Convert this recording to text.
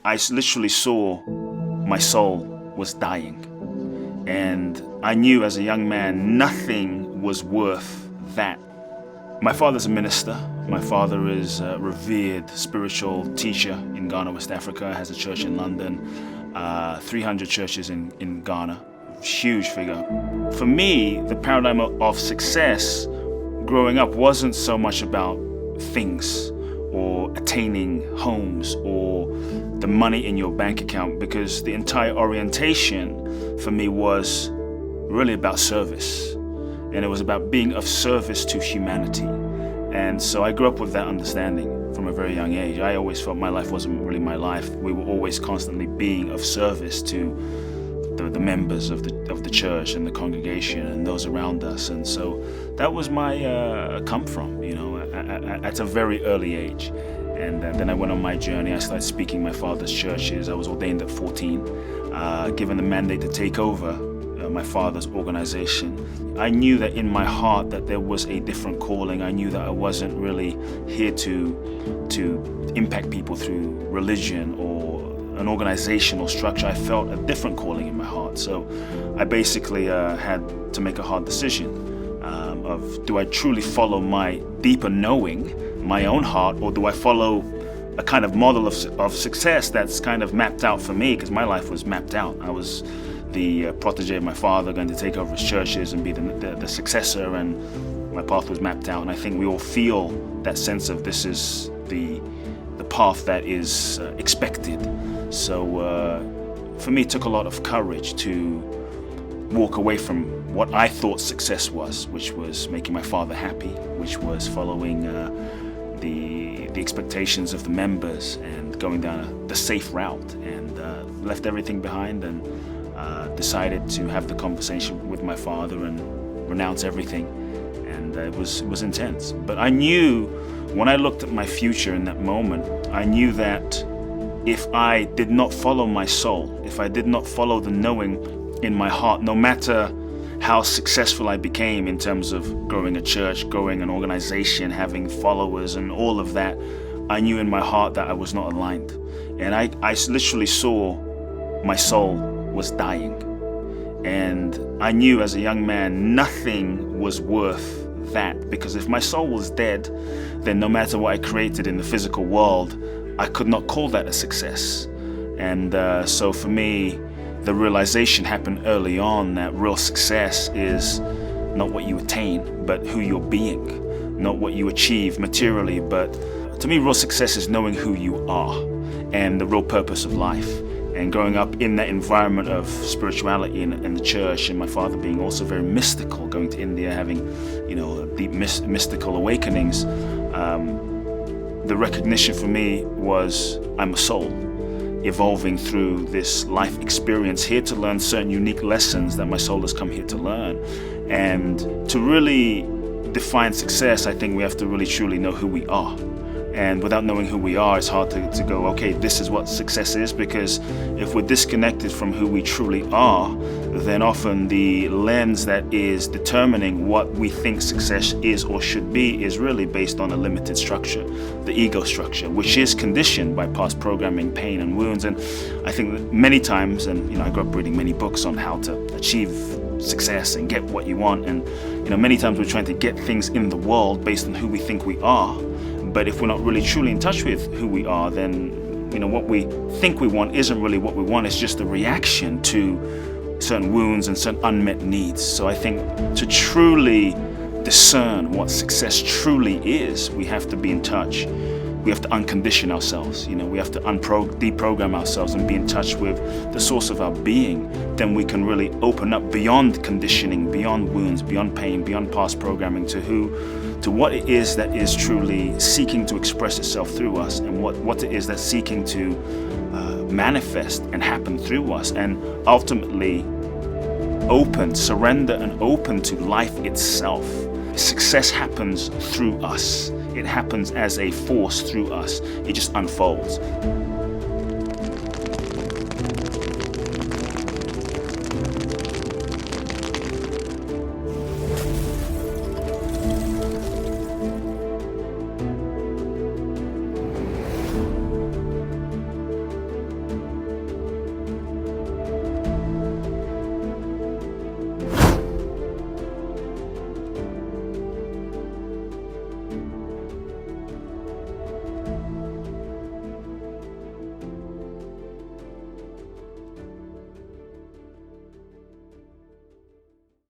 literally saw my soul was dying. And I knew as a young man, nothing was worth that. My father's a minister. My father is a revered spiritual teacher in Ghana, West Africa, has a church in London, 300 churches in Ghana, huge figure. For me, the paradigm of success growing up wasn't so much about things or attaining homes or the money in your bank account, because the entire orientation for me was really about service. And it was about being of service to humanity. And so I grew up with that understanding from a very young age. I always felt my life wasn't really my life. We were always constantly being of service to the members of the church and the congregation and those around us. And so that was my come from, at a very early age. And then I went on my journey. I started speaking my father's churches. I was ordained at 14, given the mandate to take over my father's organization. I knew that in my heart that there was a different calling. I knew that I wasn't really here to impact people through religion or an organizational structure. I felt a different calling in my heart. So I basically had to make a hard decision of, do I truly follow my deeper knowing, my own heart, or do I follow a kind of model of success that's kind of mapped out for me? Because my life was mapped out. I was the protege of my father, going to take over his churches and be the successor, and my path was mapped out. And I think we all feel that sense of this is the path that is expected. So for me, it took a lot of courage to walk away from what I thought success was, which was making my father happy, which was following the expectations of the members and going down the safe route, and left everything behind and decided to have the conversation with my father and renounce everything. And it was intense. But I knew, when I looked at my future in that moment, I knew that if I did not follow my soul, if I did not follow the knowing in my heart, no matter how successful I became in terms of growing a church, growing an organization, having followers and all of that, I knew in my heart that I was not aligned. And I literally saw my soul was dying. And I knew as a young man, nothing was worth that, because if my soul was dead, then no matter what I created in the physical world, I could not call that a success. And so for me, the realization happened early on that real success is not what you attain, but who you're being, not what you achieve materially. But to me, real success is knowing who you are and the real purpose of life. And growing up in that environment of spirituality in the church, and my father being also very mystical, going to India, having, deep mystical awakenings, the recognition for me was I'm a soul evolving through this life experience, here to learn certain unique lessons that my soul has come here to learn. And to really define success, I think we have to really truly know who we are. And without knowing who we are, it's hard to go, okay, this is what success is, because if we're disconnected from who we truly are, then often the lens that is determining what we think success is or should be is really based on a limited structure, the ego structure, which is conditioned by past programming, pain and wounds. And I think that many times, and I grew up reading many books on how to achieve success and get what you want, and many times we're trying to get things in the world based on who we think we are. But if we're not really truly in touch with who we are, then what we think we want isn't really what we want. It's just a reaction to certain wounds and certain unmet needs. So I think to truly discern what success truly is, we have to be in touch. We have to uncondition ourselves. We have to deprogram ourselves and be in touch with the source of our being. Then we can really open up beyond conditioning, beyond wounds, beyond pain, beyond past programming, to what it is that is truly seeking to express itself through us, and what it is that's seeking to manifest and happen through us, and ultimately surrender and open to life itself. Success happens through us. It happens as a force through us. It just unfolds.